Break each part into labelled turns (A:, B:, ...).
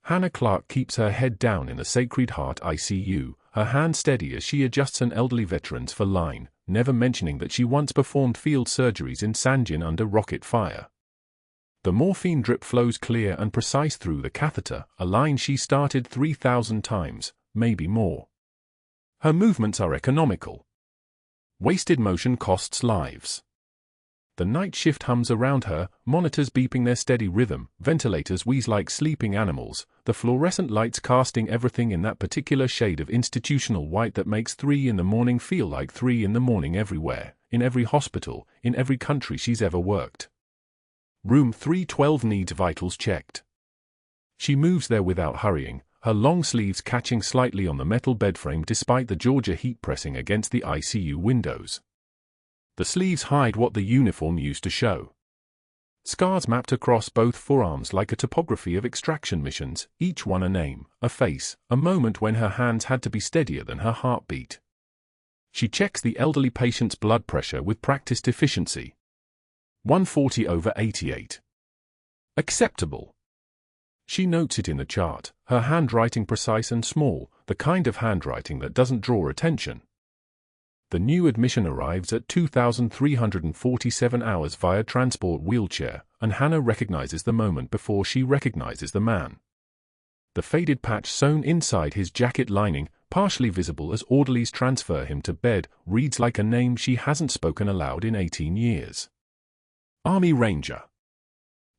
A: Hannah Clarke keeps her head down in the Sacred Heart ICU, her hand steady as she adjusts an elderly veteran's for line, never mentioning that she once performed field surgeries in Sangin under rocket fire. The morphine drip flows clear and precise through the catheter, a line she started 3,000 times, maybe more. Her movements are economical. Wasted motion costs lives. The night shift hums around her, monitors beeping their steady rhythm, ventilators wheeze like sleeping animals, the fluorescent lights casting everything in that particular shade of institutional white that makes 3 in the morning feel like 3 in the morning everywhere, in every hospital, in every country she's ever worked. Room 312 needs vitals checked. She moves there without hurrying, her long sleeves catching slightly on the metal bedframe despite the Georgia heat pressing against the ICU windows. The sleeves hide what the uniform used to show. Scars mapped across both forearms like a topography of extraction missions, each one a name, a face, a moment when her hands had to be steadier than her heartbeat. She checks the elderly patient's blood pressure with practiced efficiency. 140/88. Acceptable. She notes it in the chart, her handwriting precise and small, the kind of handwriting that doesn't draw attention. The new admission arrives at 2,347 hours via transport wheelchair, and Hannah recognizes the moment before she recognizes the man. The faded patch sewn inside his jacket lining, partially visible as orderlies transfer him to bed, reads like a name she hasn't spoken aloud in 18 years. Army Ranger.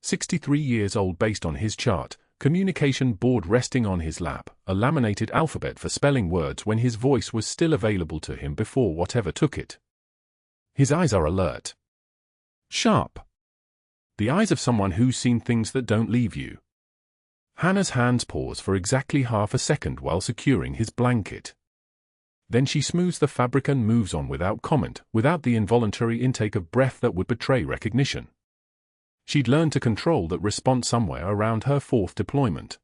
A: 63 years old based on his chart, communication board resting on his lap, a laminated alphabet for spelling words when his voice was still available to him before whatever took it. His eyes are alert. Sharp. The eyes of someone who's seen things that don't leave you. Hannah's hands pause for exactly half a second while securing his blanket. Then she smooths the fabric and moves on without comment, without the involuntary intake of breath that would betray recognition. She'd learned to control that response somewhere around her 4th deployment.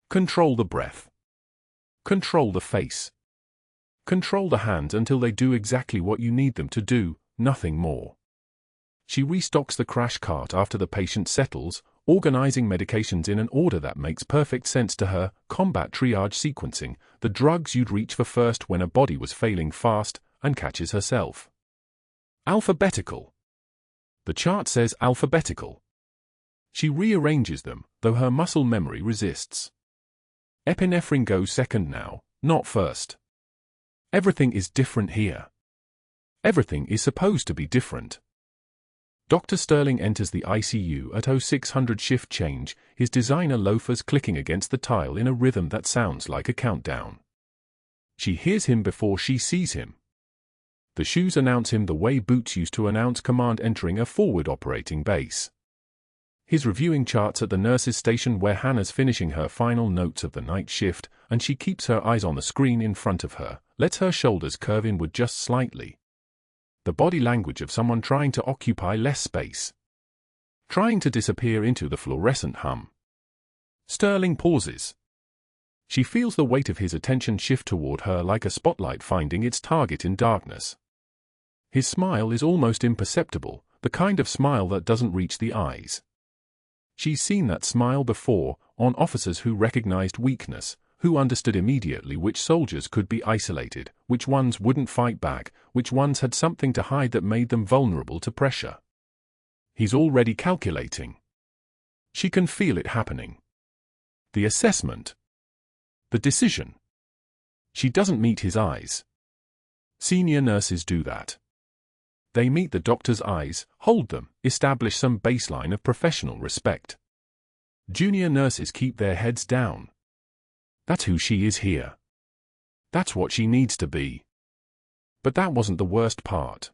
A: Control the breath. Control the face. Control the hands until they do exactly what you need them to do, nothing more. She restocks the crash cart after the patient settles, organizing medications in an order that makes perfect sense to her, combat triage sequencing, the drugs you'd reach for first when a body was failing fast, and catches herself. Alphabetical. The chart says alphabetical. She rearranges them, though her muscle memory resists. Epinephrine goes second now, not first. Everything is different here. Everything is supposed to be different. Dr. Sterling enters the ICU at 0600 shift change, his designer loafers clicking against the tile in a rhythm that sounds like a countdown. She hears him before she sees him. The shoes announce him the way boots used to announce command entering a forward operating base. He's reviewing charts at the nurse's station where Hannah's finishing her final notes of the night shift, and she keeps her eyes on the screen in front of her, lets her shoulders curve inward just slightly. The body language of someone trying to occupy less space. Trying to disappear into the fluorescent hum. Sterling pauses. She feels the weight of his attention shift toward her like a spotlight finding its target in darkness. His smile is almost imperceptible, the kind of smile that doesn't reach the eyes. She's seen that smile before, on officers who recognized weakness, who understood immediately which soldiers could be isolated, which ones wouldn't fight back, which ones had something to hide that made them vulnerable to pressure. He's already calculating. She can feel it happening. The assessment. The decision. She doesn't meet his eyes. Senior nurses do that. They meet the doctor's eyes, hold them, establish some baseline of professional respect. Junior nurses keep their heads down. That's who she is here. That's what she needs to be. But that wasn't the worst part.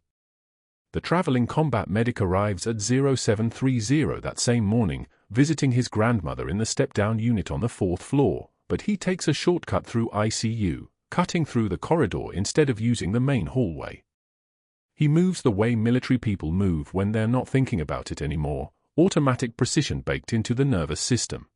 A: The traveling combat medic arrives at 0730 that same morning, visiting his grandmother in the step-down unit on the 4th floor, but he takes a shortcut through ICU, cutting through the corridor instead of using the main hallway. He moves the way military people move when they're not thinking about it anymore, automatic precision baked into the nervous system.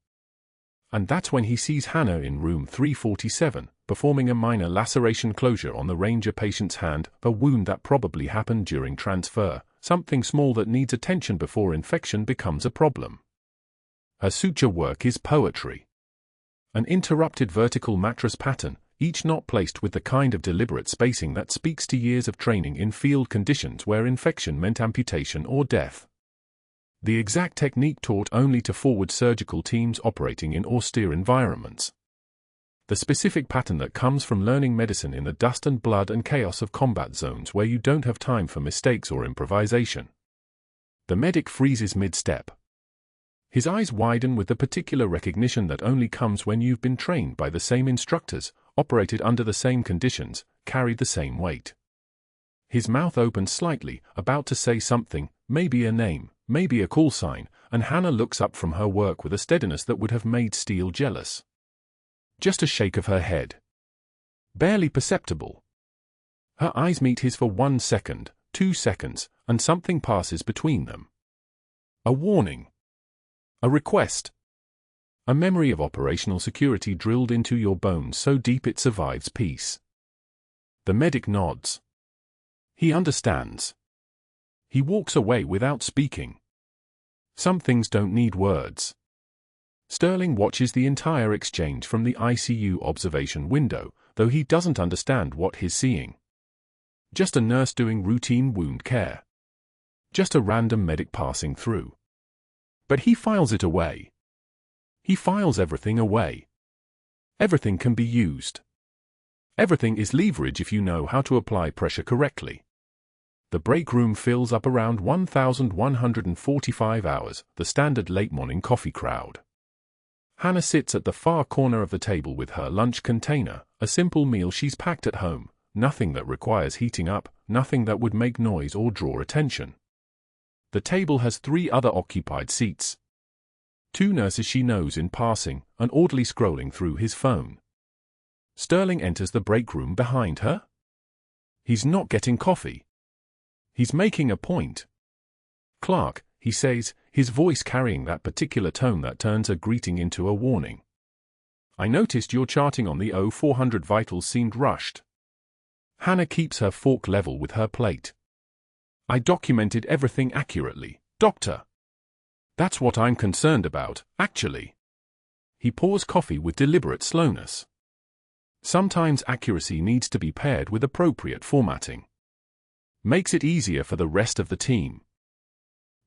A: And that's when he sees Hannah in room 347, performing a minor laceration closure on the Ranger patient's hand, a wound that probably happened during transfer, something small that needs attention before infection becomes a problem. Her suture work is poetry. An interrupted vertical mattress pattern, each knot placed with the kind of deliberate spacing that speaks to years of training in field conditions where infection meant amputation or death. The exact technique taught only to forward surgical teams operating in austere environments. The specific pattern that comes from learning medicine in the dust and blood and chaos of combat zones where you don't have time for mistakes or improvisation. The medic freezes mid-step. His eyes widen with the particular recognition that only comes when you've been trained by the same instructors, operated under the same conditions, carried the same weight. His mouth opens slightly, about to say something, maybe a name, maybe a call sign, and Hannah looks up from her work with a steadiness that would have made Steele jealous. Just a shake of her head. Barely perceptible. Her eyes meet his for 1 second, 2 seconds, and something passes between them. A warning. A request. A memory of operational security drilled into your bones so deep it survives peace. The medic nods. He understands. He walks away without speaking. Some things don't need words. Sterling watches the entire exchange from the ICU observation window, though he doesn't understand what he's seeing. Just a nurse doing routine wound care. Just a random medic passing through. But he files it away. He files everything away. Everything can be used. Everything is leverage if you know how to apply pressure correctly. The break room fills up around 1,145 hours, the standard late morning coffee crowd. Hannah sits at the far corner of the table with her lunch container, a simple meal she's packed at home, nothing that requires heating up, nothing that would make noise or draw attention. The table has 3 other occupied seats. 2 nurses she knows in passing, an orderly scrolling through his phone. Sterling enters the break room behind her. He's not getting coffee. He's making a point. "Clarke," he says, his voice carrying that particular tone that turns a greeting into a warning. "I noticed your charting on the 0400 vitals seemed rushed." Hannah keeps her fork level with her plate. "I documented everything accurately, doctor. That's what I'm concerned about, actually." He pours coffee with deliberate slowness. Sometimes accuracy needs to be paired with appropriate formatting. Makes it easier for the rest of the team.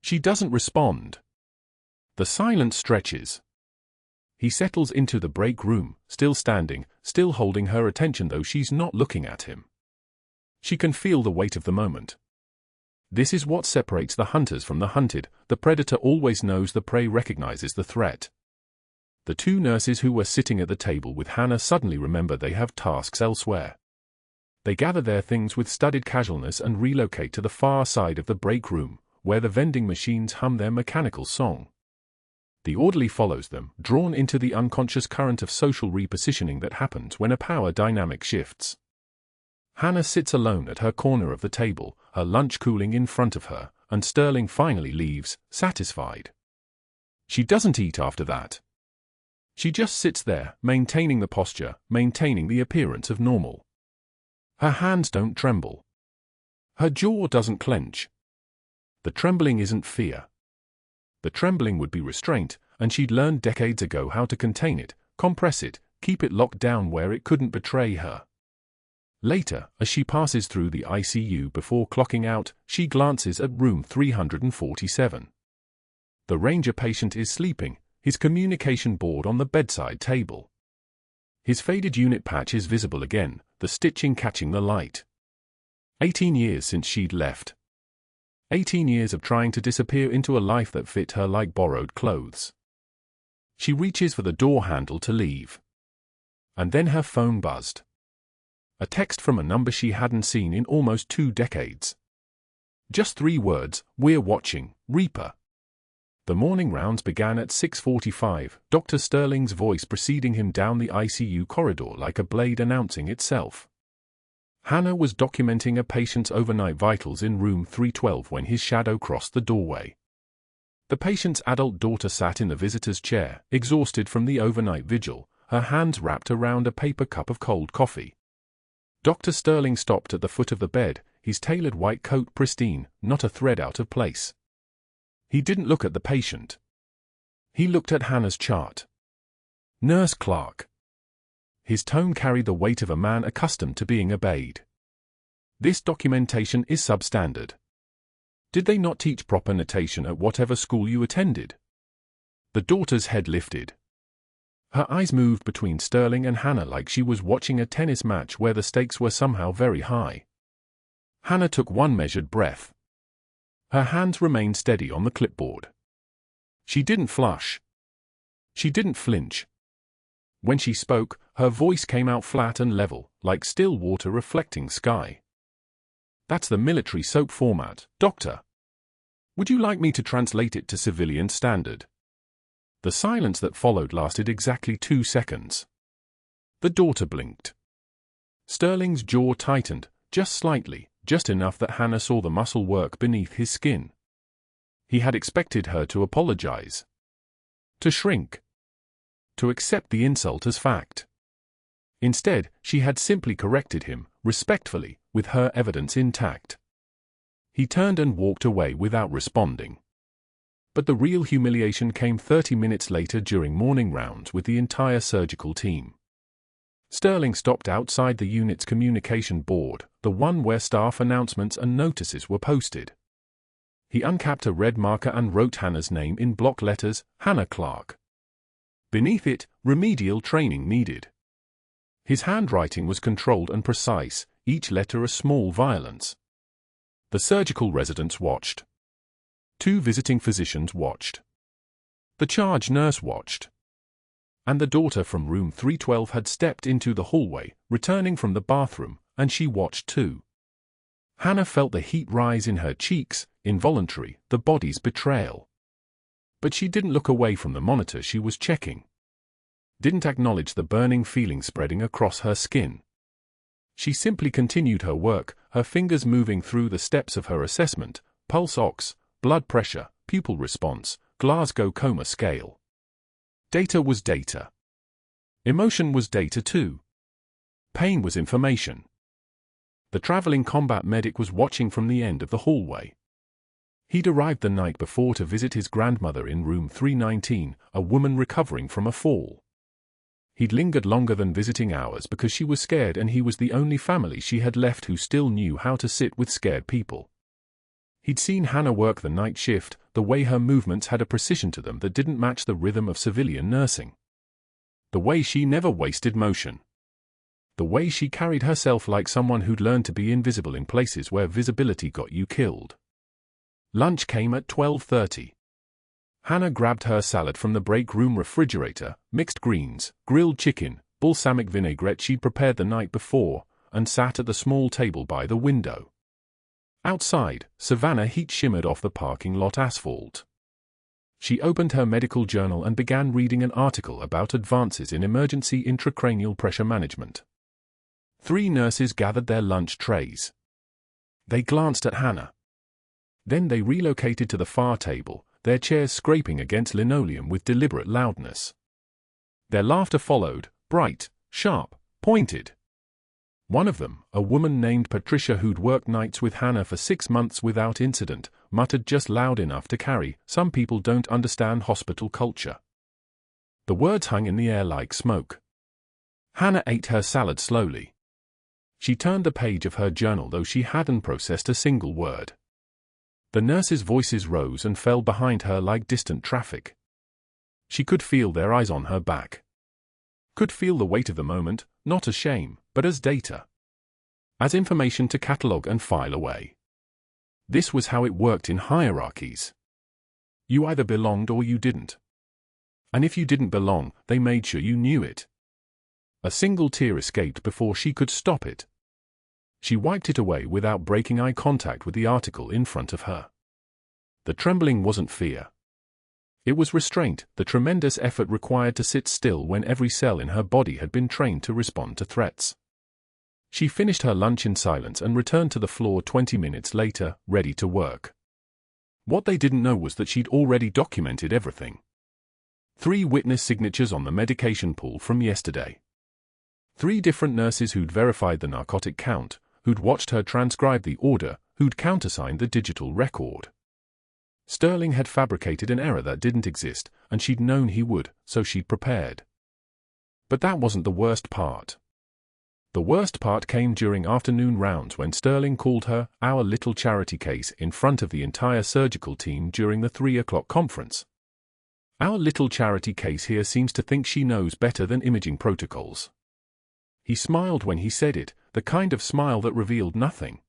A: She doesn't respond. The silence stretches. He settles into the break room, still standing, still holding her attention though she's not looking at him. She can feel the weight of the moment. This is what separates the hunters from the hunted. The predator always knows the prey recognizes the threat. The 2 nurses who were sitting at the table with Hannah suddenly remember they have tasks elsewhere. They gather their things with studied casualness and relocate to the far side of the break room, where the vending machines hum their mechanical song. The orderly follows them, drawn into the unconscious current of social repositioning that happens when a power dynamic shifts. Hannah sits alone at her corner of the table, her lunch cooling in front of her, and Sterling finally leaves, satisfied. She doesn't eat after that. She just sits there, maintaining the posture, maintaining the appearance of normal. Her hands don't tremble. Her jaw doesn't clench. The trembling isn't fear. The trembling would be restraint, and she'd learned decades ago how to contain it, compress it, keep it locked down where it couldn't betray her. Later, as she passes through the ICU before clocking out, she glances at room 347. The Ranger patient is sleeping, his communication board on the bedside table. His faded unit patch is visible again, the stitching catching the light. 18 years since she'd left. 18 years of trying to disappear into a life that fit her like borrowed clothes. She reaches for the door handle to leave. And then her phone buzzed. A text from a number she hadn't seen in almost 2 decades. Just 3 words, "We're watching, Reaper." The morning rounds began at 6:45, Dr. Sterling's voice preceding him down the ICU corridor like a blade announcing itself. Hannah was documenting a patient's overnight vitals in room 312 when his shadow crossed the doorway. The patient's adult daughter sat in the visitor's chair, exhausted from the overnight vigil, her hands wrapped around a paper cup of cold coffee. Dr. Sterling stopped at the foot of the bed, his tailored white coat pristine, not a thread out of place. He didn't look at the patient. He looked at Hannah's chart. Nurse Clarke. His tone carried the weight of a man accustomed to being obeyed. This documentation is substandard. Did they not teach proper notation at whatever school you attended? The daughter's head lifted. Her eyes moved between Sterling and Hannah like she was watching a tennis match where the stakes were somehow very high. Hannah took one measured breath. Her hands remained steady on the clipboard. She didn't flush. She didn't flinch. When she spoke, her voice came out flat and level, like still water reflecting sky. That's the military soap format, Doctor. Would you like me to translate it to civilian standard? The silence that followed lasted exactly 2 seconds. The daughter blinked. Sterling's jaw tightened, just slightly, just enough that Hannah saw the muscle work beneath his skin. He had expected her to apologize. To shrink. To accept the insult as fact. Instead, she had simply corrected him, respectfully, with her evidence intact. He turned and walked away without responding. But the real humiliation came 30 minutes later during morning rounds with the entire surgical team. Sterling stopped outside the unit's communication board, the one where staff announcements and notices were posted. He uncapped a red marker and wrote Hannah's name in block letters, Hannah Clarke. Beneath it, remedial training needed. His handwriting was controlled and precise, each letter a small violence. The surgical residents watched. 2 visiting physicians watched. The charge nurse watched. And the daughter from room 312 had stepped into the hallway, returning from the bathroom, and she watched too. Hannah felt the heat rise in her cheeks, involuntary, the body's betrayal. But she didn't look away from the monitor she was checking. Didn't acknowledge the burning feeling spreading across her skin. She simply continued her work, her fingers moving through the steps of her assessment, pulse ox, blood pressure, pupil response, Glasgow coma scale. Data was data. Emotion was data too. Pain was information. The traveling combat medic was watching from the end of the hallway. He'd arrived the night before to visit his grandmother in room 319, a woman recovering from a fall. He'd lingered longer than visiting hours because she was scared and he was the only family she had left who still knew how to sit with scared people. He'd seen Hannah work the night shift, the way her movements had a precision to them that didn't match the rhythm of civilian nursing. The way she never wasted motion. The way she carried herself like someone who'd learned to be invisible in places where visibility got you killed. Lunch came at 12:30. Hannah grabbed her salad from the break room refrigerator, mixed greens, grilled chicken, balsamic vinaigrette she'd prepared the night before, and sat at the small table by the window. Outside, Savannah heat shimmered off the parking lot asphalt. She opened her medical journal and began reading an article about advances in emergency intracranial pressure management. 3 nurses gathered their lunch trays. They glanced at Hannah. Then they relocated to the far table, their chairs scraping against linoleum with deliberate loudness. Their laughter followed, bright, sharp, pointed. One of them, a woman named Patricia who'd worked nights with Hannah for 6 months without incident, muttered just loud enough to carry, "Some people don't understand hospital culture." The words hung in the air like smoke. Hannah ate her salad slowly. She turned the page of her journal though she hadn't processed a single word. The nurses' voices rose and fell behind her like distant traffic. She could feel their eyes on her back. Could feel the weight of the moment, not as shame, but as data. As information to catalog and file away. This was how it worked in hierarchies. You either belonged or you didn't. And if you didn't belong, they made sure you knew it. A single tear escaped before she could stop it. She wiped it away without breaking eye contact with the article in front of her. The trembling wasn't fear. It was restraint, the tremendous effort required to sit still when every cell in her body had been trained to respond to threats. She finished her lunch in silence and returned to the floor 20 minutes later, ready to work. What they didn't know was that she'd already documented everything. 3 witness signatures on the medication pool from yesterday. 3 different nurses who'd verified the narcotic count, who'd watched her transcribe the order, who'd countersigned the digital record. Sterling had fabricated an error that didn't exist, and she'd known he would, so she'd prepared. But that wasn't the worst part. The worst part came during afternoon rounds when Sterling called her "our little charity case" in front of the entire surgical team during the 3 o'clock conference. Our little charity case here seems to think she knows better than imaging protocols. He smiled when he said it, the kind of smile that revealed nothing.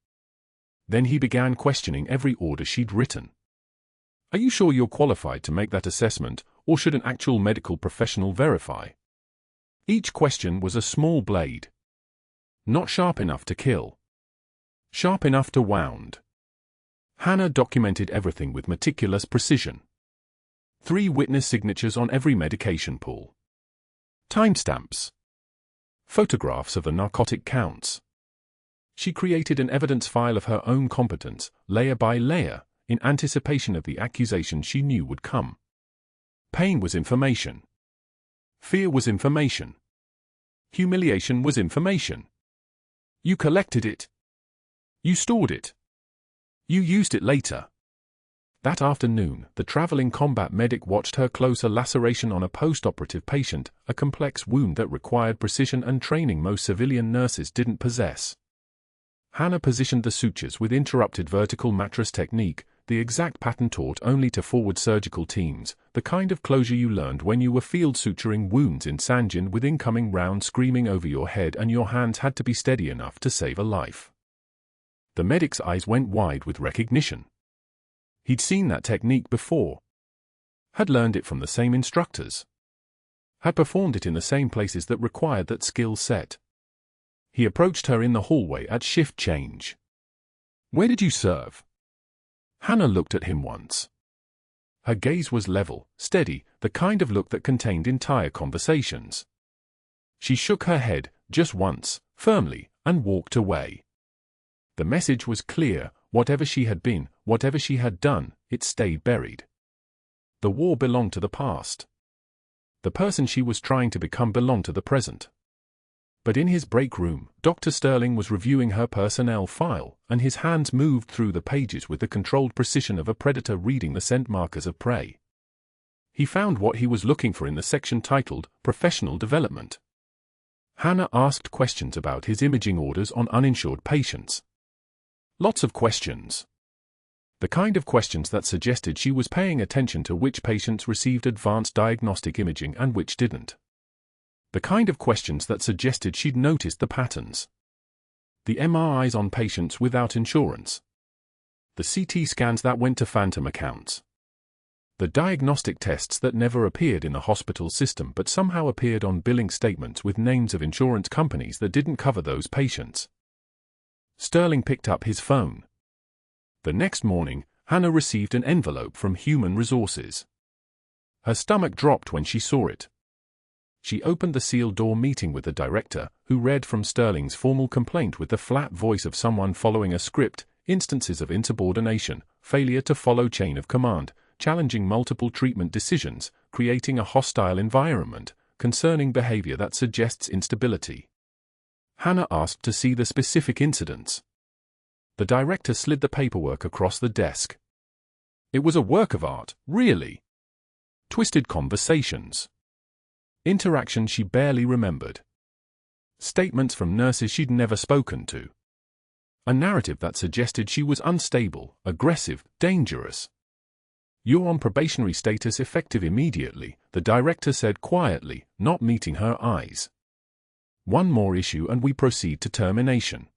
A: Then he began questioning every order she'd written. Are you sure you're qualified to make that assessment, or should an actual medical professional verify? Each question was a small blade. Not sharp enough to kill. Sharp enough to wound. Hannah documented everything with meticulous precision. 3 witness signatures on every medication pool. Timestamps. Photographs of the narcotic counts. She created an evidence file of her own competence, layer by layer, in anticipation of the accusation she knew would come. Pain was information. Fear was information. Humiliation was information. You collected it. You stored it. You used it later. That afternoon, the traveling combat medic watched her close a laceration on a post-operative patient, a complex wound that required precision and training most civilian nurses didn't possess. Hannah positioned the sutures with interrupted vertical mattress technique, the exact pattern taught only to forward surgical teams, the kind of closure you learned when you were field suturing wounds in Sangin with incoming rounds screaming over your head and your hands had to be steady enough to save a life. The medic's eyes went wide with recognition. He'd seen that technique before. Had learned it from the same instructors. Had performed it in the same places that required that skill set. He approached her in the hallway at shift change. Where did you serve? Hannah looked at him once. Her gaze was level, steady, the kind of look that contained entire conversations. She shook her head, just once, firmly, and walked away. The message was clear: whatever she had been, whatever she had done, it stayed buried. The war belonged to the past. The person she was trying to become belonged to the present. But in his break room, Dr. Sterling was reviewing her personnel file, and his hands moved through the pages with the controlled precision of a predator reading the scent markers of prey. He found what he was looking for in the section titled Professional Development. Hannah asked questions about his imaging orders on uninsured patients. Lots of questions. The kind of questions that suggested she was paying attention to which patients received advanced diagnostic imaging and which didn't. The kind of questions that suggested she'd noticed the patterns. The MRIs on patients without insurance. The CT scans that went to phantom accounts. The diagnostic tests that never appeared in the hospital system but somehow appeared on billing statements with names of insurance companies that didn't cover those patients. Sterling picked up his phone. The next morning, Hannah received an envelope from Human Resources. Her stomach dropped when she saw it. She opened the sealed door meeting with the director, who read from Sterling's formal complaint with the flat voice of someone following a script: instances of insubordination, failure to follow chain of command, challenging multiple treatment decisions, creating a hostile environment, concerning behavior that suggests instability. Hannah asked to see the specific incidents. The director slid the paperwork across the desk. It was a work of art, really. Twisted conversations. Interactions she barely remembered. Statements from nurses she'd never spoken to. A narrative that suggested she was unstable, aggressive, dangerous. You're on probationary status effective immediately, the director said quietly, not meeting her eyes. One more issue and we proceed to termination.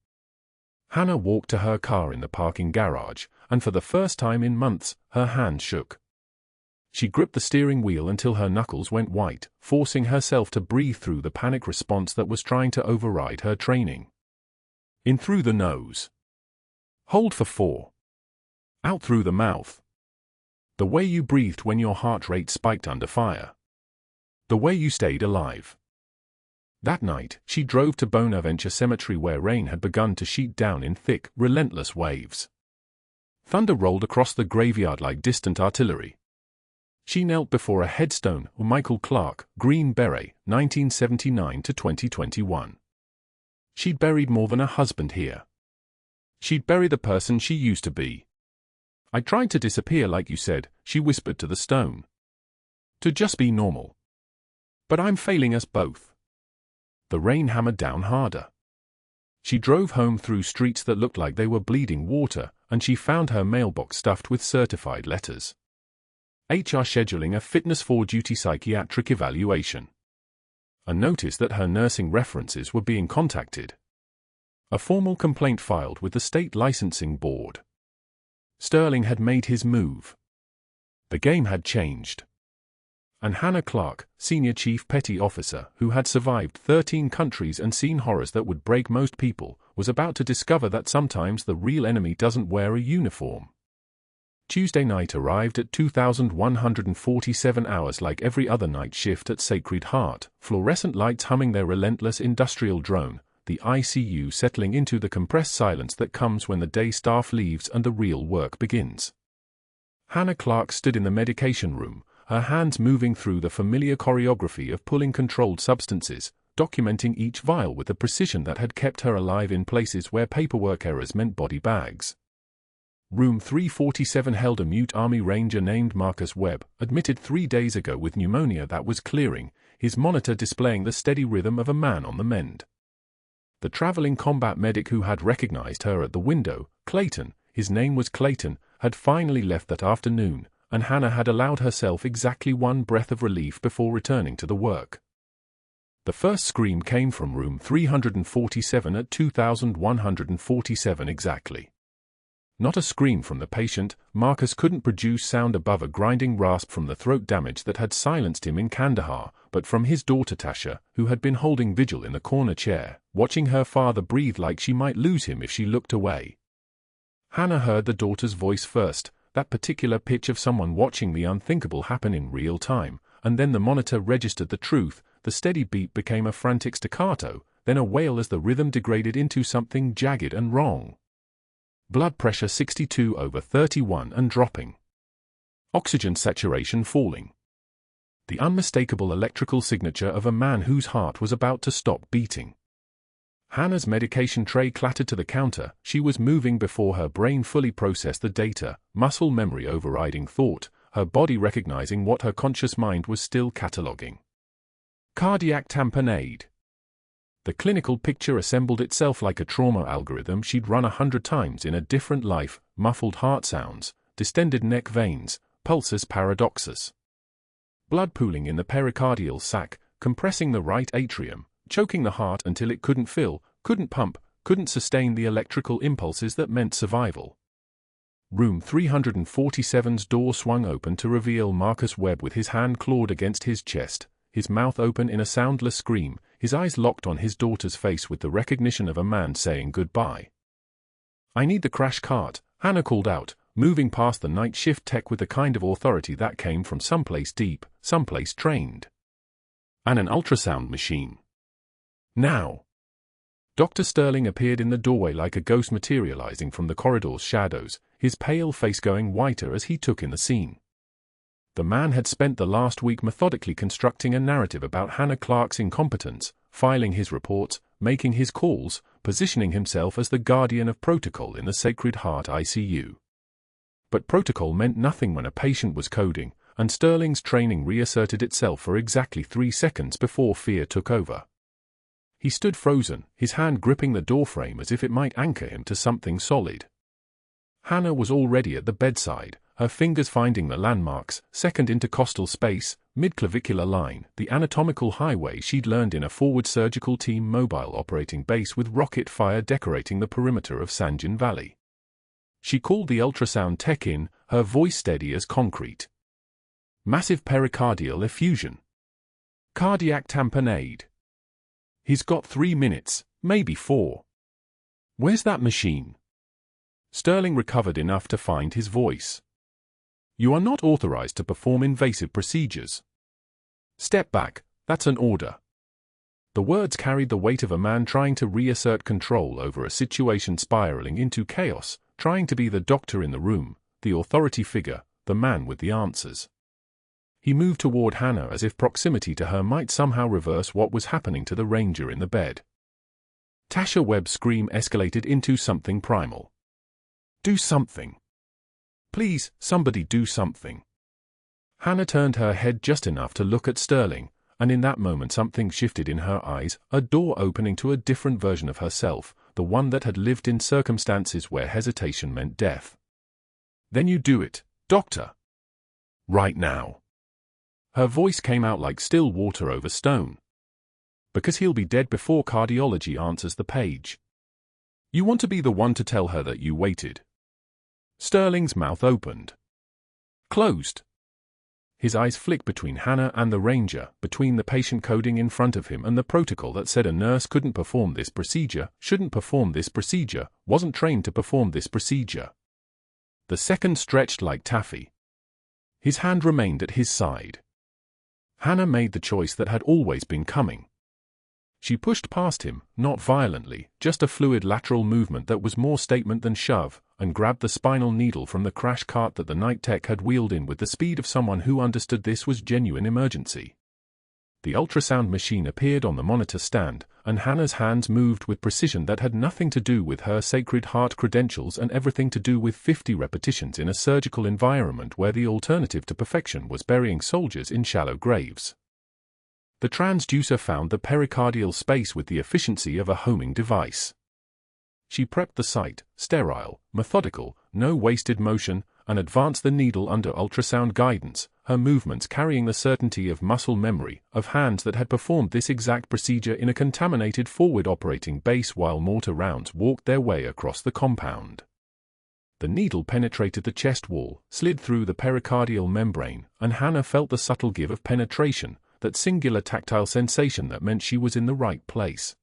A: Hannah walked to her car in the parking garage, and for the first time in months, her hand shook. She gripped the steering wheel until her knuckles went white, forcing herself to breathe through the panic response that was trying to override her training. In through the nose. Hold for 4. Out through the mouth. The way you breathed when your heart rate spiked under fire. The way you stayed alive. That night, she drove to Bonaventure Cemetery where rain had begun to sheet down in thick, relentless waves. Thunder rolled across the graveyard like distant artillery. She knelt before a headstone of Michael Clarke, Green Beret, 1979 to 2021. She'd buried more than a husband here. She'd buried the person she used to be. I tried to disappear like you said, she whispered to the stone. To just be normal. But I'm failing us both. The rain hammered down harder. She drove home through streets that looked like they were bleeding water, and she found her mailbox stuffed with certified letters. HR scheduling a fitness for duty psychiatric evaluation. A notice that her nursing references were being contacted. A formal complaint filed with the state licensing board. Sterling had made his move. The game had changed. And Hannah Clarke, senior chief petty officer who had survived 13 countries and seen horrors that would break most people, was about to discover that sometimes the real enemy doesn't wear a uniform. Tuesday night arrived at 2,147 hours like every other night shift at Sacred Heart, fluorescent lights humming their relentless industrial drone, the ICU settling into the compressed silence that comes when the day staff leaves and the real work begins. Hannah Clarke stood in the medication room, her hands moving through the familiar choreography of pulling controlled substances, documenting each vial with the precision that had kept her alive in places where paperwork errors meant body bags. Room 347 held a mute Army Ranger named Marcus Webb, admitted 3 days ago with pneumonia that was clearing, his monitor displaying the steady rhythm of a man on the mend. The traveling combat medic who had recognized her at the window, Clayton, his name was Clayton, had finally left that afternoon, and Hannah had allowed herself exactly one breath of relief before returning to the work. The first scream came from room 347 at 2,147 exactly. Not a scream from the patient. Marcus couldn't produce sound above a grinding rasp from the throat damage that had silenced him in Kandahar, but from his daughter Tasha, who had been holding vigil in the corner chair, watching her father breathe like she might lose him if she looked away. Hannah heard the daughter's voice first, that particular pitch of someone watching the unthinkable happen in real time, and then the monitor registered the truth. The steady beat became a frantic staccato, then a wail as the rhythm degraded into something jagged and wrong. Blood pressure 62/31 and dropping. Oxygen saturation falling. The unmistakable electrical signature of a man whose heart was about to stop beating. Hannah's medication tray clattered to the counter. She was moving before her brain fully processed the data, muscle memory overriding thought, her body recognizing what her conscious mind was still cataloging. Cardiac tamponade. The clinical picture assembled itself like a trauma algorithm she'd run 100 times in a different life: muffled heart sounds, distended neck veins, pulsus paradoxus. Blood pooling in the pericardial sac, compressing the right atrium, choking the heart until it couldn't fill, couldn't pump, couldn't sustain the electrical impulses that meant survival. Room 347's door swung open to reveal Marcus Webb with his hand clawed against his chest, his mouth open in a soundless scream, his eyes locked on his daughter's face with the recognition of a man saying goodbye. "I need the crash cart," Hannah called out, moving past the night shift tech with the kind of authority that came from someplace deep, someplace trained. "And an ultrasound machine. Now." Dr. Sterling appeared in the doorway like a ghost materializing from the corridor's shadows, his pale face going whiter as he took in the scene. The man had spent the last week methodically constructing a narrative about Hannah Clarke's incompetence, filing his reports, making his calls, positioning himself as the guardian of protocol in the Sacred Heart ICU. But protocol meant nothing when a patient was coding, and Sterling's training reasserted itself for exactly 3 seconds before fear took over. He stood frozen, his hand gripping the doorframe as if it might anchor him to something solid. Hannah was already at the bedside, her fingers finding the landmarks: second intercostal space, mid-clavicular line, the anatomical highway she'd learned in a forward surgical team mobile operating base with rocket fire decorating the perimeter of Sangin Valley. She called the ultrasound tech in, her voice steady as concrete. "Massive pericardial effusion. Cardiac tamponade. He's got 3 minutes, maybe 4. Where's that machine?" Sterling recovered enough to find his voice. "You are not authorized to perform invasive procedures. Step back, that's an order." The words carried the weight of a man trying to reassert control over a situation spiraling into chaos, trying to be the doctor in the room, the authority figure, the man with the answers. He moved toward Hannah as if proximity to her might somehow reverse what was happening to the ranger in the bed. Tasha Webb's scream escalated into something primal. "Do something. Please, somebody do something." Hannah turned her head just enough to look at Sterling, and in that moment something shifted in her eyes, a door opening to a different version of herself, the one that had lived in circumstances where hesitation meant death. "Then you do it, doctor. Right now." Her voice came out like still water over stone. "Because he'll be dead before cardiology answers the page. You want to be the one to tell her that you waited." Sterling's mouth opened. Closed. His eyes flicked between Hannah and the ranger, between the patient coding in front of him and the protocol that said a nurse couldn't perform this procedure, shouldn't perform this procedure, wasn't trained to perform this procedure. The second stretched like taffy. His hand remained at his side. Hannah made the choice that had always been coming. She pushed past him, not violently, just a fluid lateral movement that was more statement than shove, and grabbed the spinal needle from the crash cart that the night tech had wheeled in with the speed of someone who understood this was genuine emergency. The ultrasound machine appeared on the monitor stand, and Hannah's hands moved with precision that had nothing to do with her Sacred Heart credentials and everything to do with 50 repetitions in a surgical environment where the alternative to perfection was burying soldiers in shallow graves. The transducer found the pericardial space with the efficiency of a homing device. She prepped the site, sterile, methodical, no wasted motion, and advanced the needle under ultrasound guidance, her movements carrying the certainty of muscle memory, of hands that had performed this exact procedure in a contaminated forward operating base while mortar rounds walked their way across the compound. The needle penetrated the chest wall, slid through the pericardial membrane, and Hannah felt the subtle give of penetration, that singular tactile sensation that meant she was in the right place.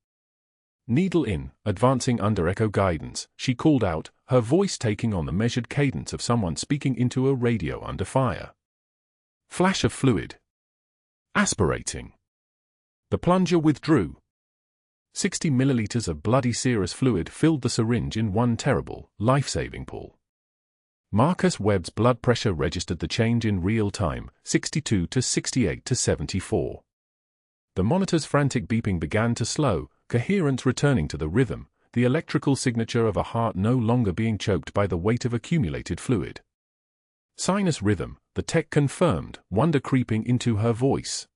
A: Needle in, advancing under echo guidance, she called out, her voice taking on the measured cadence of someone speaking into a radio under fire. Flash of fluid. Aspirating. The plunger withdrew. 60 milliliters of bloody serous fluid filled the syringe in one terrible, life-saving pull. Marcus Webb's blood pressure registered the change in real time, 62 to 68 to 74. The monitor's frantic beeping began to slow, coherence returning to the rhythm, the electrical signature of a heart no longer being choked by the weight of accumulated fluid. Sinus rhythm, the tech confirmed, wonder creeping into her voice.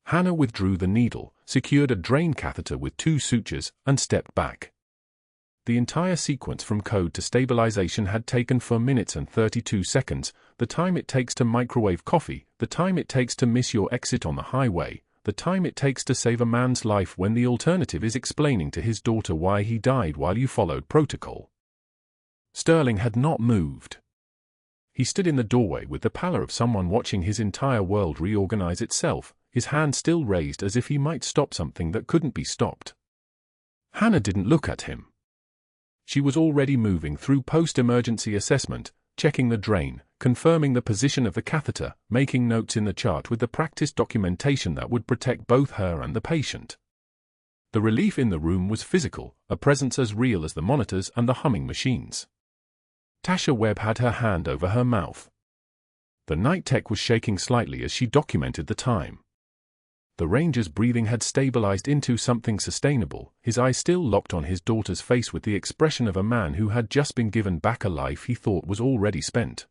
A: Hannah withdrew the needle, secured a drain catheter with 2 sutures, and stepped back. The entire sequence from code to stabilization had taken 4 minutes and 32 seconds, the time it takes to microwave coffee, the time it takes to miss your exit on the highway, the time it takes to save a man's life when the alternative is explaining to his daughter why he died while you followed protocol. Sterling had not moved. He stood in the doorway with the pallor of someone watching his entire world reorganize itself, his hand still raised as if he might stop something that couldn't be stopped. Hannah didn't look at him. She was already moving through post-emergency assessment, checking the drain, confirming the position of the catheter, making notes in the chart with the practice documentation that would protect both her and the patient. The relief in the room was physical, a presence as real as the monitors and the humming machines. Tasha Webb had her hand over her mouth. The night tech was shaking slightly as she documented the time. The ranger's breathing had stabilized into something sustainable, his eyes still locked on his daughter's face with the expression of a man who had just been given back a life he thought was already spent.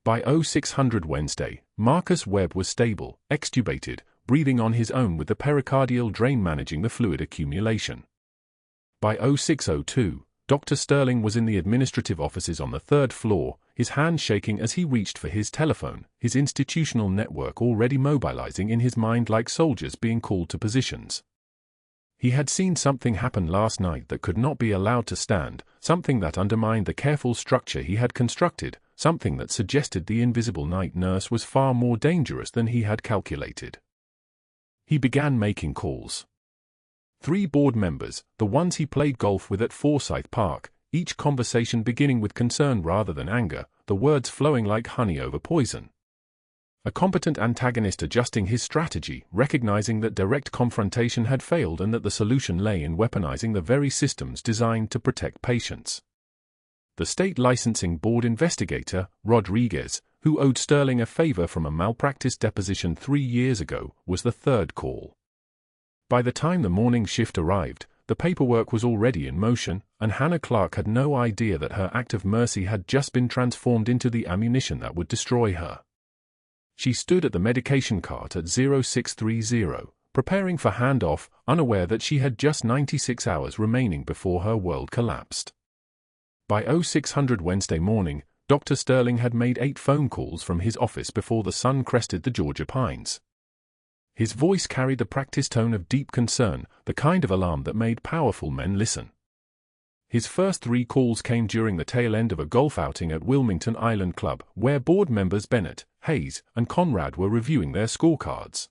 A: By 0600 Wednesday, Marcus Webb was stable, extubated, breathing on his own with the pericardial drain managing the fluid accumulation. By 0602, Dr. Sterling was in the administrative offices on the 3rd floor, his hand shaking as he reached for his telephone, his institutional network already mobilizing in his mind like soldiers being called to positions. He had seen something happen last night that could not be allowed to stand, something that undermined the careful structure he had constructed, something that suggested the invisible night nurse was far more dangerous than he had calculated. He began making calls. 3 board members, the ones he played golf with at Forsyth Park, each conversation beginning with concern rather than anger, the words flowing like honey over poison. A competent antagonist adjusting his strategy, recognizing that direct confrontation had failed and that the solution lay in weaponizing the very systems designed to protect patients. The state licensing board investigator, Rodriguez, who owed Sterling a favor from a malpractice deposition 3 years ago, was the 3rd call. By the time the morning shift arrived, the paperwork was already in motion, and Hannah Clarke had no idea that her act of mercy had just been transformed into the ammunition that would destroy her. She stood at the medication cart at 0630, preparing for handoff, unaware that she had just 96 hours remaining before her world collapsed. By 0600 Wednesday morning, Dr. Sterling had made 8 phone calls from his office before the sun crested the Georgia pines. His voice carried the practiced tone of deep concern, the kind of alarm that made powerful men listen. His first 3 calls came during the tail end of a golf outing at Wilmington Island Club, where board members Bennett, Hayes, and Conrad were reviewing their scorecards.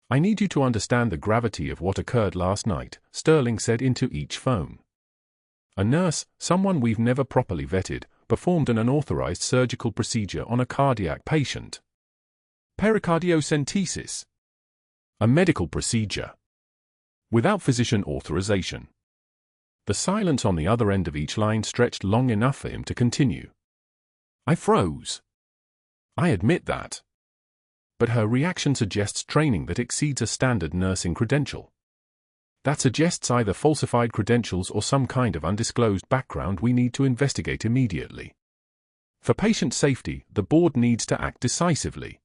A: "I need you to understand the gravity of what occurred last night," Sterling said into each phone. "A nurse, someone we've never properly vetted, performed an unauthorized surgical procedure on a cardiac patient. Pericardiocentesis. A medical procedure. Without physician authorization." The silence on the other end of each line stretched long enough for him to continue. I froze. I admit that. But her reaction suggests training that exceeds a standard nursing credential. That suggests either falsified credentials or some kind of undisclosed background we need to investigate immediately. For patient safety, the board needs to act decisively.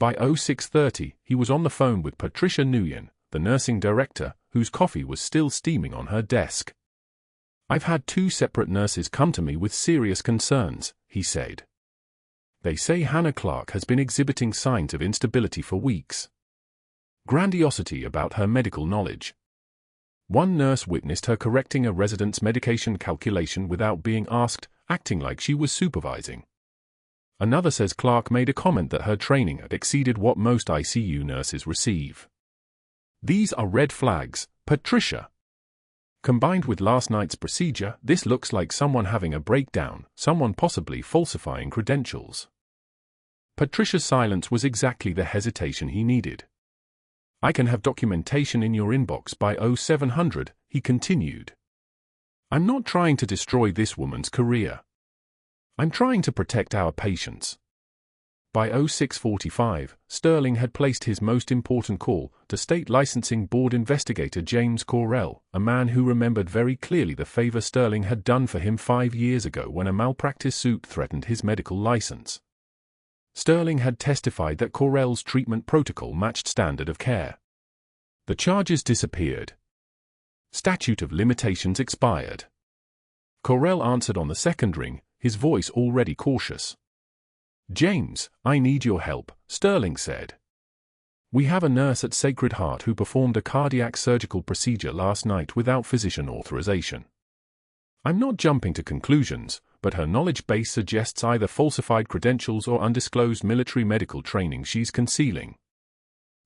A: By 0630, he was on the phone with Patricia Nguyen, the nursing director, whose coffee was still steaming on her desk. "I've had 2 separate nurses come to me with serious concerns," he said. "They say Hannah Clarke has been exhibiting signs of instability for weeks. Grandiosity about her medical knowledge. One nurse witnessed her correcting a resident's medication calculation without being asked, acting like she was supervising. Another says Clarke made a comment that her training had exceeded what most ICU nurses receive. These are red flags, Patricia. Combined with last night's procedure, this looks like someone having a breakdown, someone possibly falsifying credentials." Patricia's silence was exactly the hesitation he needed. "I can have documentation in your inbox by 0700, he continued. "I'm not trying to destroy this woman's career. I'm trying to protect our patients." By 0645, Sterling had placed his most important call to State Licensing Board investigator James Correll, a man who remembered very clearly the favor Sterling had done for him 5 years ago when a malpractice suit threatened his medical license. Sterling had testified that Correll's treatment protocol matched standard of care. The charges disappeared. Statute of limitations expired. Correll answered on the second ring, his voice already cautious. "James, I need your help," Sterling said. "We have a nurse at Sacred Heart who performed a cardiac surgical procedure last night without physician authorization. I'm not jumping to conclusions, but her knowledge base suggests either falsified credentials or undisclosed military medical training she's concealing.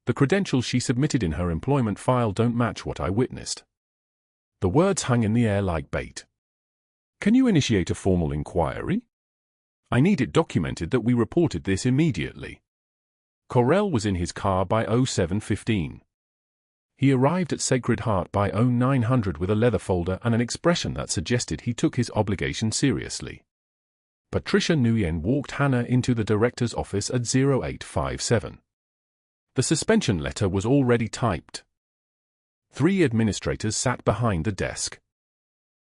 A: The credentials she submitted in her employment file don't match what I witnessed." The words hung in the air like bait. "Can you initiate a formal inquiry? I need it documented that we reported this immediately." Correll was in his car by 0715. He arrived at Sacred Heart by 0900 with a leather folder and an expression that suggested he took his obligation seriously. Patricia Nguyen walked Hannah into the director's office at 0857. The suspension letter was already typed. 3 administrators sat behind the desk.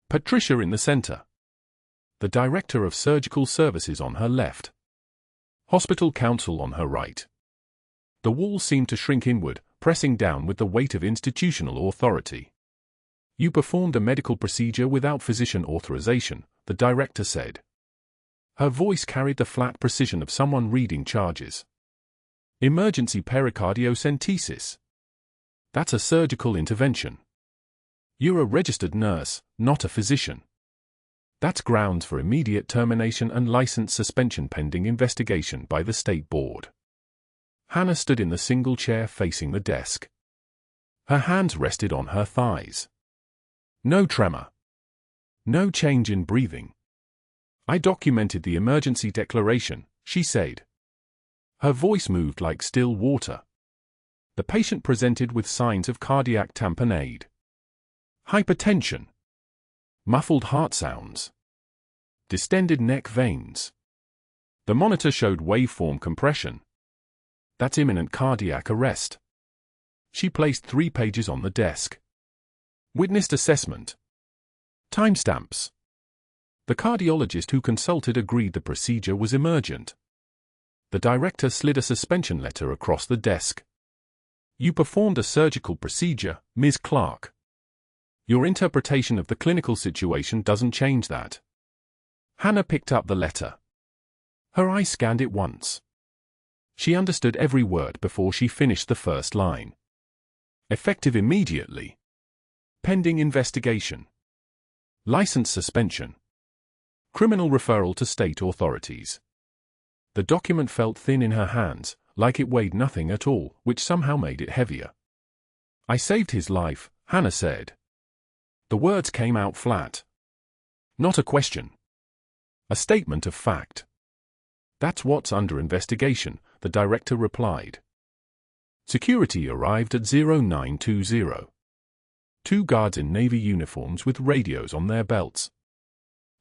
A: Patricia in the center. The Director of Surgical Services on her left. Hospital Counsel on her right. The wall seemed to shrink inward, pressing down with the weight of institutional authority. "You performed a medical procedure without physician authorization," the director said. Her voice carried the flat precision of someone reading charges. "Emergency pericardiocentesis. That's a surgical intervention. You're a registered nurse, not a physician. That's grounds for immediate termination and license suspension pending investigation by the state board." Hannah stood in the single chair facing the desk. Her hands rested on her thighs. No tremor. No change in breathing. "I documented the emergency declaration," she said. Her voice moved like still water. The patient presented with signs of cardiac tamponade. Hypertension. Muffled heart sounds. Distended neck veins. The monitor showed waveform compression. That's imminent cardiac arrest. She placed 3 pages on the desk. Witnessed assessment. Timestamps. The cardiologist who consulted agreed the procedure was emergent. The director slid a suspension letter across the desk. You performed a surgical procedure, Ms. Clarke. Your interpretation of the clinical situation doesn't change that. Hannah picked up the letter. Her eye scanned it once. She understood every word before she finished the first line. Effective immediately. Pending investigation. License suspension. Criminal referral to state authorities. The document felt thin in her hands, like it weighed nothing at all, which somehow made it heavier. I saved his life, Hannah said. The words came out flat. Not a question. A statement of fact. That's what's under investigation, the director replied. Security arrived at 0920. 2 guards in Navy uniforms with radios on their belts.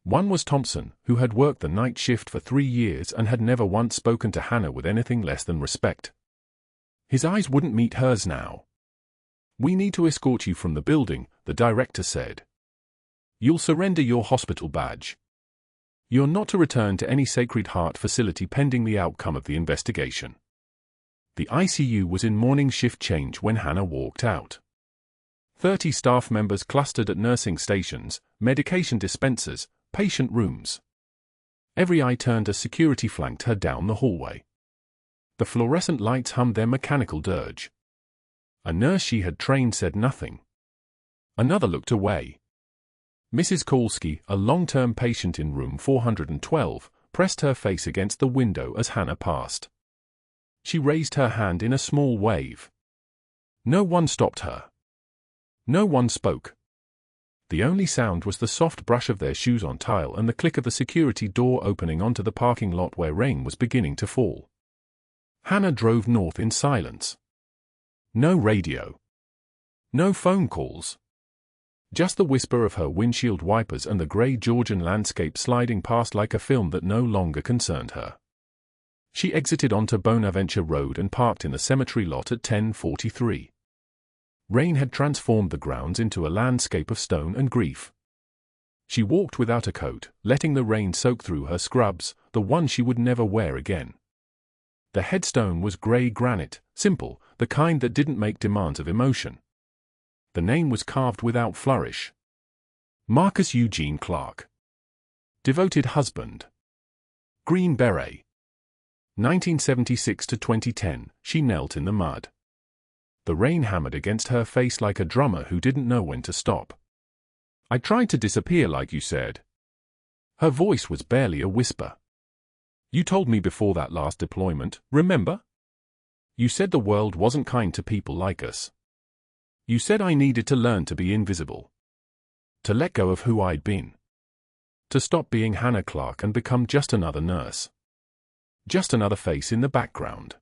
A: One was Thompson, who had worked the night shift for 3 years and had never once spoken to Hannah with anything less than respect. His eyes wouldn't meet hers now. We need to escort you from the building, the director said. You'll surrender your hospital badge. You're not to return to any Sacred Heart facility pending the outcome of the investigation. The ICU was in morning shift change when Hannah walked out. 30 staff members clustered at nursing stations, medication dispensers, patient rooms. Every eye turned as security flanked her down the hallway. The fluorescent lights hummed their mechanical dirge. A nurse she had trained said nothing. Another looked away. Mrs. Kalski, a long-term patient in room 412, pressed her face against the window as Hannah passed. She raised her hand in a small wave. No one stopped her. No one spoke. The only sound was the soft brush of their shoes on tile and the click of the security door opening onto the parking lot where rain was beginning to fall. Hannah drove north in silence. No radio. No phone calls. Just the whisper of her windshield wipers and the grey Georgian landscape sliding past like a film that no longer concerned her. She exited onto Bonaventure Road and parked in the cemetery lot at 10:43. Rain had transformed the grounds into a landscape of stone and grief. She walked without a coat, letting the rain soak through her scrubs, the one she would never wear again. The headstone was grey granite, simple, the kind that didn't make demands of emotion. The name was carved without flourish. Marcus Eugene Clarke. Devoted husband. Green Beret. 1976 to 2010, she knelt in the mud. The rain hammered against her face like a drummer who didn't know when to stop. I tried to disappear like you said. Her voice was barely a whisper. You told me before that last deployment, remember? You said the world wasn't kind to people like us. You said I needed to learn to be invisible. To let go of who I'd been. To stop being Hannah Clarke and become just another nurse. Just another face in the background.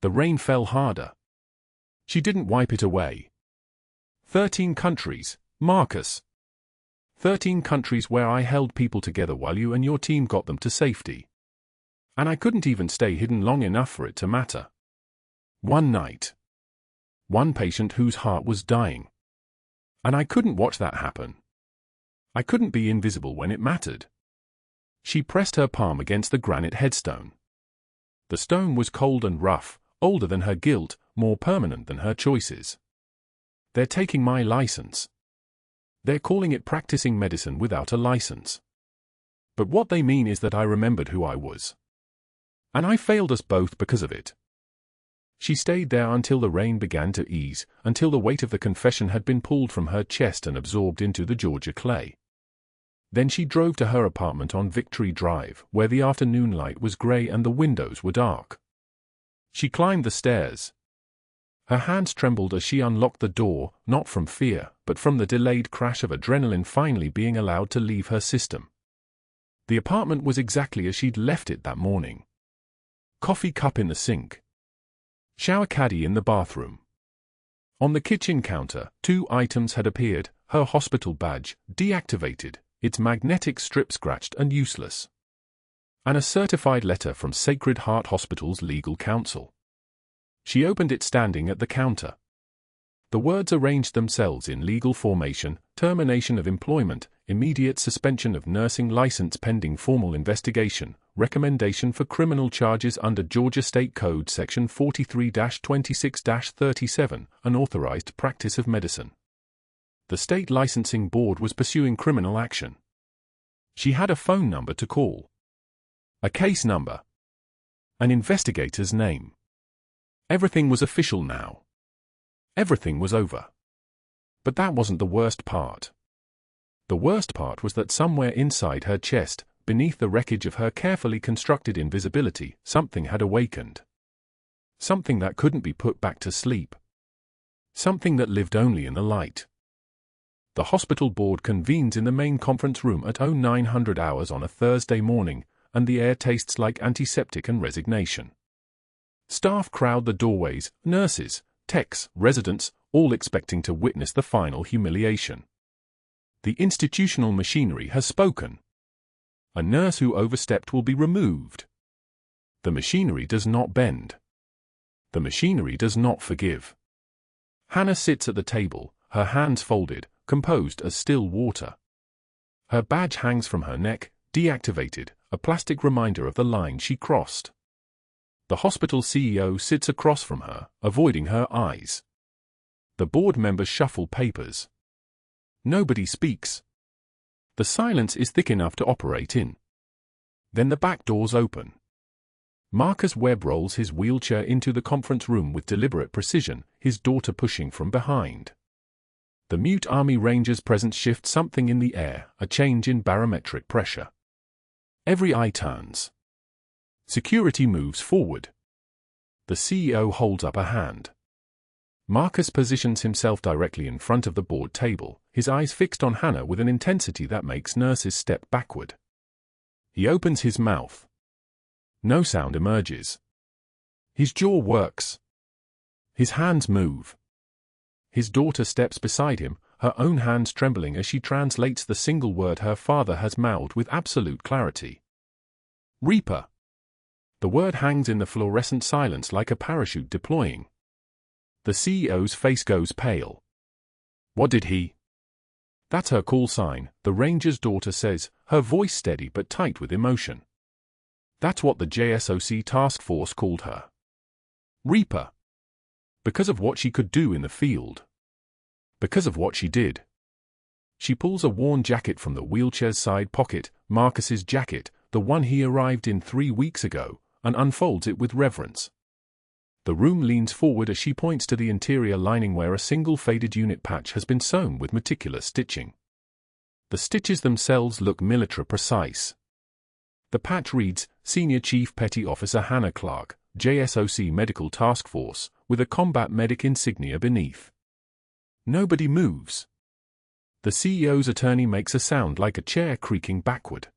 A: The rain fell harder. She didn't wipe it away. 13 countries, Marcus. 13 countries where I held people together while you and your team got them to safety. And I couldn't even stay hidden long enough for it to matter. One night. One patient whose heart was dying. And I couldn't watch that happen. I couldn't be invisible when it mattered. She pressed her palm against the granite headstone. The stone was cold and rough, older than her guilt, more permanent than her choices. They're taking my license. They're calling it practicing medicine without a license. But what they mean is that I remembered who I was. And I failed us both because of it. She stayed there until the rain began to ease, until the weight of the confession had been pulled from her chest and absorbed into the Georgia clay. Then she drove to her apartment on Victory Drive, where the afternoon light was grey and the windows were dark. She climbed the stairs. Her hands trembled as she unlocked the door, not from fear, but from the delayed crash of adrenaline finally being allowed to leave her system. The apartment was exactly as she'd left it that morning. Coffee cup in the sink. Shower caddy in the bathroom. On the kitchen counter, 2 items had appeared: her hospital badge, deactivated, its magnetic strip scratched and useless, and a certified letter from Sacred Heart Hospital's legal counsel. She opened it standing at the counter. The words arranged themselves in legal formation: termination of employment, immediate suspension of nursing license pending formal investigation, recommendation for criminal charges under Georgia State Code Section 43-26-37, unauthorized practice of medicine. The state licensing board was pursuing criminal action. She had a phone number to call, a case number, an investigator's name. Everything was official now. Everything was over. But that wasn't the worst part. The worst part was that somewhere inside her chest, beneath the wreckage of her carefully constructed invisibility, something had awakened. Something that couldn't be put back to sleep. Something that lived only in the light. The hospital board convenes in the main conference room at 0900 hours on a Thursday morning, and the air tastes like antiseptic and resignation. Staff crowd the doorways, nurses, techs, residents, all expecting to witness the final humiliation. The institutional machinery has spoken. A nurse who overstepped will be removed. The machinery does not bend. The machinery does not forgive. Hannah sits at the table, her hands folded, composed as still water. Her badge hangs from her neck, deactivated, a plastic reminder of the line she crossed. The hospital CEO sits across from her, avoiding her eyes. The board members shuffle papers. Nobody speaks. The silence is thick enough to operate in. Then the back doors open. Marcus Webb rolls his wheelchair into the conference room with deliberate precision, his daughter pushing from behind. The mute Army Ranger's presence shifts something in the air, a change in barometric pressure. Every eye turns. Security moves forward. The CEO holds up a hand. Marcus positions himself directly in front of the board table, his eyes fixed on Hannah with an intensity that makes nurses step backward. He opens his mouth. No sound emerges. His jaw works. His hands move. His daughter steps beside him, her own hands trembling as she translates the single word her father has mouthed with absolute clarity. Reaper. The word hangs in the fluorescent silence like a parachute deploying. The CEO's face goes pale. What did he? That's her call sign, the Ranger's daughter says, her voice steady but tight with emotion. That's what the JSOC task force called her. Reaper. Because of what she could do in the field. Because of what she did. She pulls a worn jacket from the wheelchair's side pocket, Marcus's jacket, the one he arrived in 3 weeks ago, and unfolds it with reverence. The room leans forward as she points to the interior lining where a single faded unit patch has been sewn with meticulous stitching. The stitches themselves look military precise. The patch reads, Senior Chief Petty Officer Hannah Clarke, JSOC Medical Task Force, with a combat medic insignia beneath. Nobody moves. The CEO's attorney makes a sound like a chair creaking backward.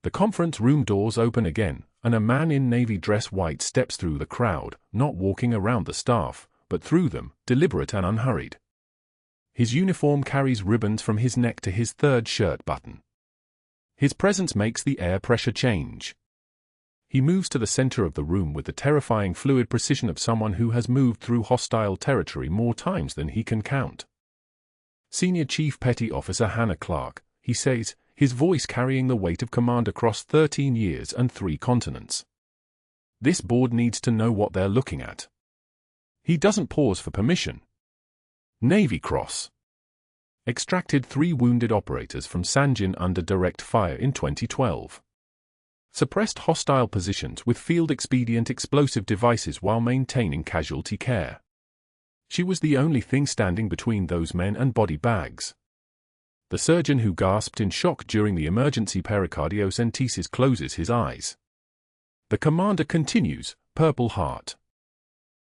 A: The conference room doors open again, and a man in navy dress white steps through the crowd, not walking around the staff, but through them, deliberate and unhurried. His uniform carries ribbons from his neck to his third shirt button. His presence makes the air pressure change. He moves to the center of the room with the terrifying fluid precision of someone who has moved through hostile territory more times than he can count. Senior Chief Petty Officer Hannah Clarke, he says, his voice carrying the weight of command across 13 years and 3 continents. This board needs to know what they're looking at. He doesn't pause for permission. Navy Cross. Extracted 3 wounded operators from Sangin under direct fire in 2012. Suppressed hostile positions with field-expedient explosive devices while maintaining casualty care. She was the only thing standing between those men and body bags. The surgeon who gasped in shock during the emergency pericardiocentesis closes his eyes. The commander continues, Purple Heart.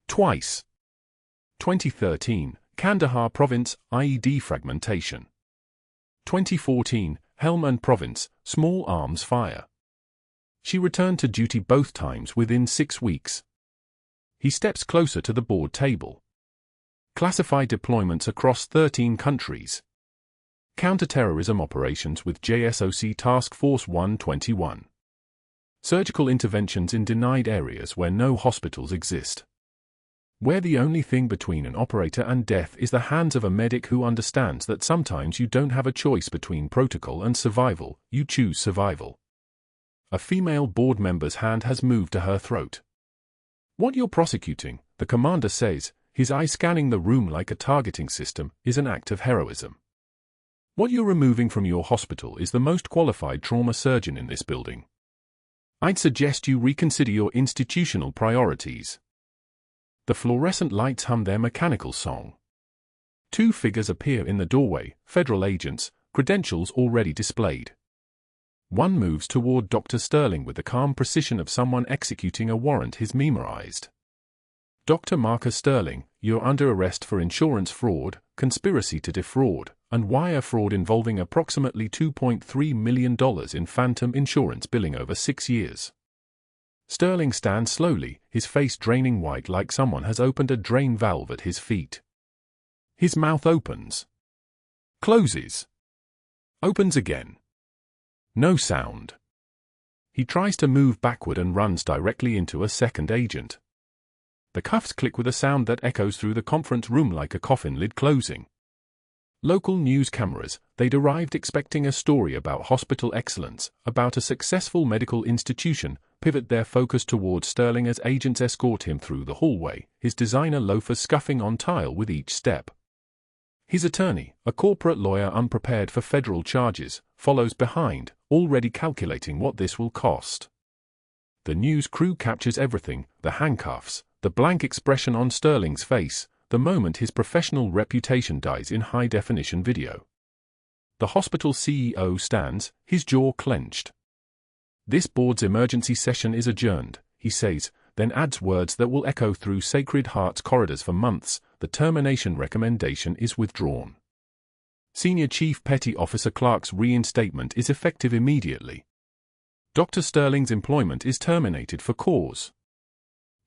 A: Twice. 2013, Kandahar Province, IED fragmentation. 2014, Helmand Province, small arms fire. She returned to duty both times within 6 weeks. He steps closer to the board table. Classified deployments across 13 countries. Counterterrorism operations with JSOC Task Force 121. Surgical interventions in denied areas where no hospitals exist. Where the only thing between an operator and death is the hands of a medic who understands that sometimes you don't have a choice between protocol and survival, you choose survival. A female board member's hand has moved to her throat. What you're prosecuting, the commander says, his eye scanning the room like a targeting system, is an act of heroism. What you're removing from your hospital is the most qualified trauma surgeon in this building. I'd suggest you reconsider your institutional priorities. The fluorescent lights hum their mechanical song. Two figures appear in the doorway, federal agents, credentials already displayed. One moves toward Dr. Sterling with the calm precision of someone executing a warrant he's memorized. Dr. Marcus Sterling, you're under arrest for insurance fraud, conspiracy to defraud, and wire fraud involving approximately $2.3 million in phantom insurance billing over 6 years. Sterling stands slowly, his face draining white like someone has opened a drain valve at his feet. His mouth opens. Closes. Opens again. No sound. He tries to move backward and runs directly into a second agent. The cuffs click with a sound that echoes through the conference room like a coffin lid closing. Local news cameras, they'd arrived expecting a story about hospital excellence, about a successful medical institution, pivot their focus towards Sterling as agents escort him through the hallway, his designer loafers scuffing on tile with each step. His attorney, a corporate lawyer unprepared for federal charges, follows behind, already calculating what this will cost. The news crew captures everything, the handcuffs, the blank expression on Sterling's face, the moment his professional reputation dies in high-definition video. The hospital CEO stands, his jaw clenched. This board's emergency session is adjourned, he says, then adds words that will echo through Sacred Heart's corridors for months. The termination recommendation is withdrawn. Senior Chief Petty Officer Clarke's reinstatement is effective immediately. Dr. Sterling's employment is terminated for cause.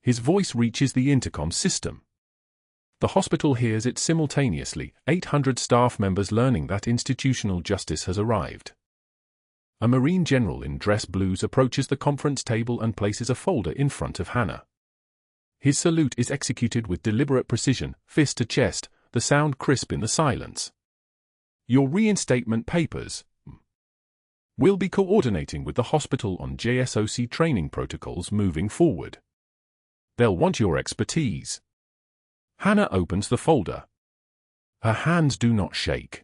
A: His voice reaches the intercom system. The hospital hears it simultaneously, 800 staff members learning that institutional justice has arrived. A Marine general in dress blues approaches the conference table and places a folder in front of Hannah. His salute is executed with deliberate precision, fist to chest, the sound crisp in the silence. Your reinstatement papers. We'll be coordinating with the hospital on JSOC training protocols moving forward. They'll want your expertise. Hannah opens the folder. Her hands do not shake.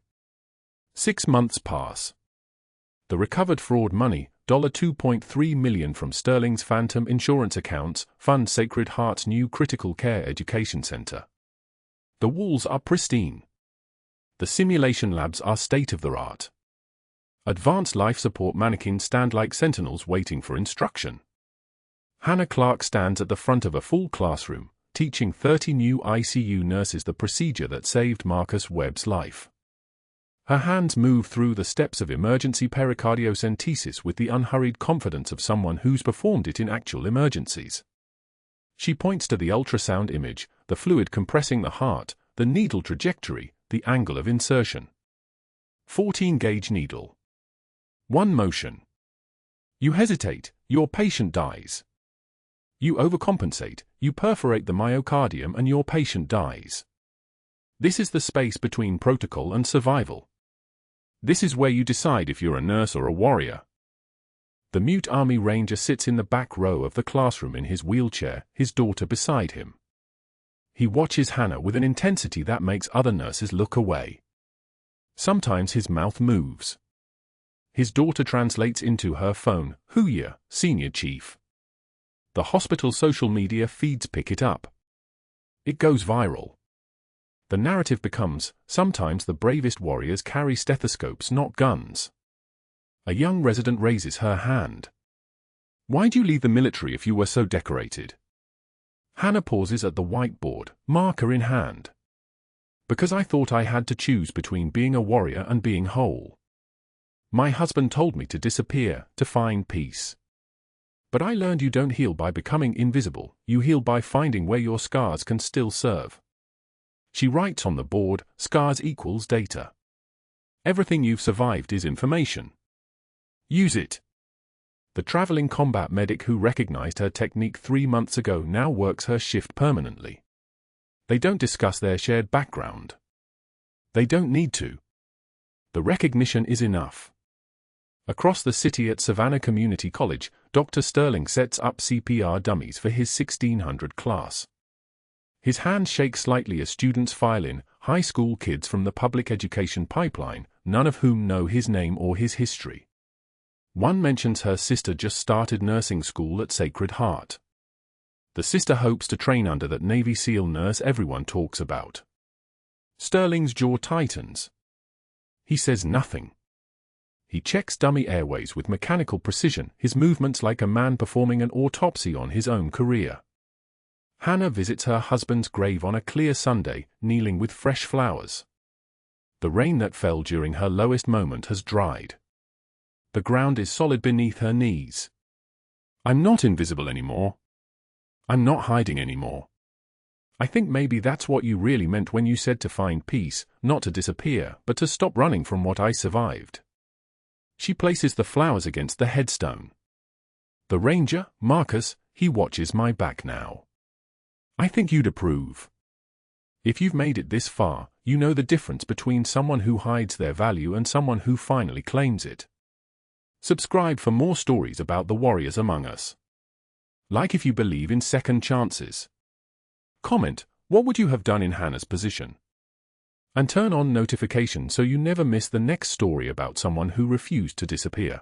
A: 6 months pass. The recovered fraud money, $2.3 million from Sterling's phantom insurance accounts, fund Sacred Heart's new critical care education center. The walls are pristine. The simulation labs are state-of-the-art. Advanced life support mannequins stand like sentinels waiting for instruction. Hannah Clarke stands at the front of a full classroom, teaching 30 new ICU nurses the procedure that saved Marcus Webb's life. Her hands move through the steps of emergency pericardiocentesis with the unhurried confidence of someone who's performed it in actual emergencies. She points to the ultrasound image, the fluid compressing the heart, the needle trajectory, the angle of insertion. 14-gauge needle. One motion. You hesitate, your patient dies. You overcompensate, you perforate the myocardium and your patient dies. This is the space between protocol and survival. This is where you decide if you're a nurse or a warrior. The mute Army Ranger sits in the back row of the classroom in his wheelchair, his daughter beside him. He watches Hannah with an intensity that makes other nurses look away. Sometimes his mouth moves. His daughter translates into her phone, "Hooya, Senior Chief." The hospital social media feeds pick it up. It goes viral. The narrative becomes, sometimes the bravest warriors carry stethoscopes, not guns. A young resident raises her hand. Why'd you leave the military if you were so decorated? Hannah pauses at the whiteboard, marker in hand. Because I thought I had to choose between being a warrior and being whole. My husband told me to disappear, to find peace. But I learned you don't heal by becoming invisible, you heal by finding where your scars can still serve. She writes on the board, scars equals data. Everything you've survived is information. Use it. The traveling combat medic who recognized her technique 3 months ago now works her shift permanently. They don't discuss their shared background. They don't need to. The recognition is enough. Across the city at Savannah Community College, Dr. Sterling sets up CPR dummies for his 1600 class. His hands shake slightly as students file in, high school kids from the public education pipeline, none of whom know his name or his history. One mentions her sister just started nursing school at Sacred Heart. The sister hopes to train under that Navy SEAL nurse everyone talks about. Sterling's jaw tightens. He says nothing. He checks dummy airways with mechanical precision, his movements like a man performing an autopsy on his own career. Hannah visits her husband's grave on a clear Sunday, kneeling with fresh flowers. The rain that fell during her lowest moment has dried. The ground is solid beneath her knees. I'm not invisible anymore. I'm not hiding anymore. I think maybe that's what you really meant when you said to find peace, not to disappear, but to stop running from what I survived. She places the flowers against the headstone. The ranger, Marcus, he watches my back now. I think you'd approve. If you've made it this far, you know the difference between someone who hides their value and someone who finally claims it. Subscribe for more stories about the warriors among us. Like if you believe in second chances. Comment, what would you have done in Hannah's position? And turn on notifications so you never miss the next story about someone who refused to disappear.